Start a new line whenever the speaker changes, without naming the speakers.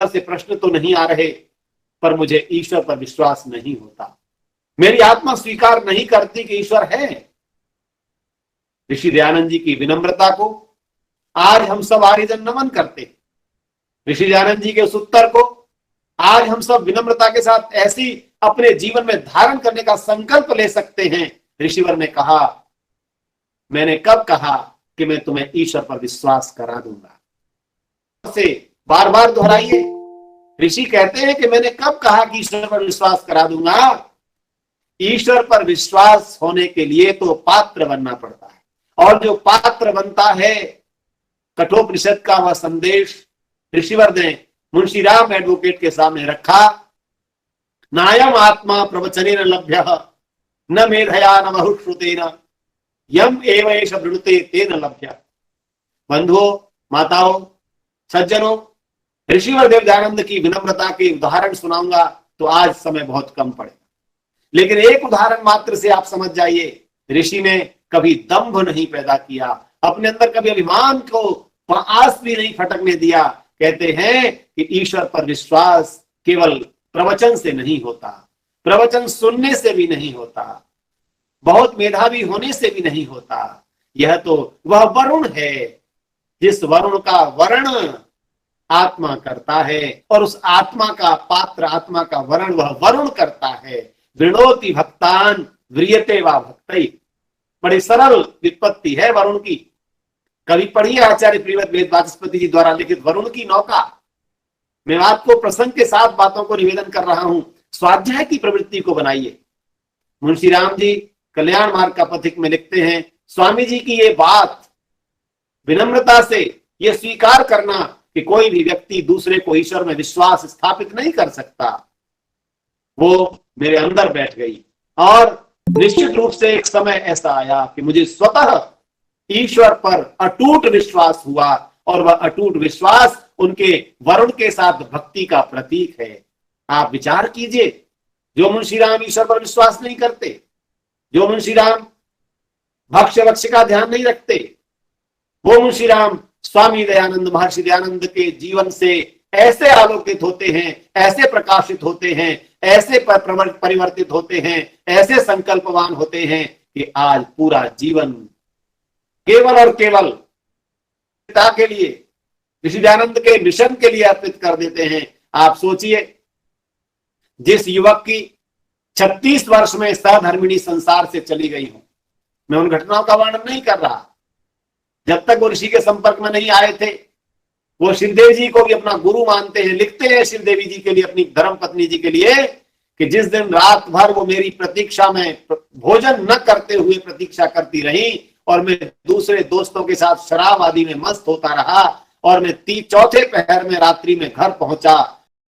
से प्रश्न तो नहीं आ रहे, पर मुझे ईश्वर पर विश्वास नहीं होता। मेरी आत्मा स्वीकार नहीं करती कि ईश्वर है। ऋषि दयानंद जी की विनम्रता को आज हम सब आर्यजन नमन करते। ऋषि दयानंद जी के उस उत्तर को आज हम सब विनम्रता के साथ ऐसी अपने जीवन में धारण करने का संकल्प ले सकते हैं। ऋषिवर ने कहा, मैंने कब कहा कि मैं तुम्हें ईश्वर पर विश्वास करा दूंगा। से बार बार दोहराइए। ऋषि कहते हैं कि मैंने कब कहा कि ईश्वर पर विश्वास करा दूंगा। ईश्वर पर विश्वास होने के लिए तो पात्र बनना पड़ता है, और जो पात्र बनता है, कठोपनिषद का वह संदेश ऋषिवर ने मुंशी राम एडवोकेट के सामने रखा। नायम आत्मा प्रवचनेन लभ्य न मेधया न बहुश्रुतेन यम एव एष वृणुते तेन लभ्य। बंधुओं, माताओं, सज्जनों, ऋषिवर देव दयानंद की विनम्रता के उदाहरण सुनाऊंगा तो आज समय बहुत कम पड़ेगा, लेकिन एक उदाहरण मात्र से आप समझ जाइए। ऋषि ने कभी दंभ नहीं पैदा किया, अपने अंदर कभी अभिमान को आस भी नहीं फटकने दिया। कहते हैं कि ईश्वर पर विश्वास केवल प्रवचन से नहीं होता, प्रवचन सुनने से भी नहीं होता, बहुत मेधावी होने से भी नहीं होता। यह तो वह वरुण है जिस वरुण का वर्ण आत्मा करता है, और उस आत्मा का पात्र, आत्मा का वर्ण वह वरुण करता है। वृणोति भक्तान व्रियते वा भक्तै। बड़ी सरल विपत्ति है वरुण की। कभी पढ़िए आचार्य प्रियव्रत वेद वाचस्पति जी द्वारा लिखित वरुण की नौका। मैं आपको प्रसंग के साथ बातों को निवेदन कर रहा हूं। स्वाध्याय की प्रवृत्ति को बनाइए। मुंशी राम जी कल्याण मार्ग का पथिक में लिखते हैं, स्वामी जी की ये बात विनम्रता से यह स्वीकार करना कि कोई भी व्यक्ति दूसरे को ईश्वर में विश्वास स्थापित नहीं कर सकता, वो मेरे अंदर बैठ गई। और निश्चित रूप से एक समय ऐसा आया कि मुझे स्वतः ईश्वर पर अटूट विश्वास हुआ, और वह अटूट विश्वास उनके वरुण के साथ भक्ति का प्रतीक है। आप विचार कीजिए, जो मुंशी राम ईश्वर पर विश्वास नहीं करते, जो मुंशी राम भक्ष्य वक्ष का ध्यान नहीं रखते, वो मुंशी राम स्वामी दयानंद, महर्षि दयानंद के जीवन से ऐसे आलोकित होते हैं, ऐसे प्रकाशित होते हैं, ऐसे परिवर्तित होते हैं, ऐसे संकल्पवान होते हैं कि आज पूरा जीवन केवल और केवल पिता के लिए, ऋषि दयानंद के मिशन के लिए अर्पित कर देते हैं। आप सोचिए, जिस युवक की 36 वर्ष में सहधर्मिणी संसार से चली गई हूं, मैं उन घटनाओं का वर्णन नहीं कर रहा। जब तक वो ऋषि के संपर्क में नहीं आए थे, वो श्रीदेव जी को भी अपना गुरु मानते हैं। लिखते हैं श्रीदेवी जी के लिए, अपनी धर्म पत्नी जी के लिए, कि जिस दिन रात भर वो मेरी प्रतीक्षा में भोजन न करते हुए प्रतीक्षा करती रही, और मैं दूसरे दोस्तों के साथ शराब आदि में मस्त होता रहा, और मैं चौथे पहर में रात्रि में घर पहुंचा,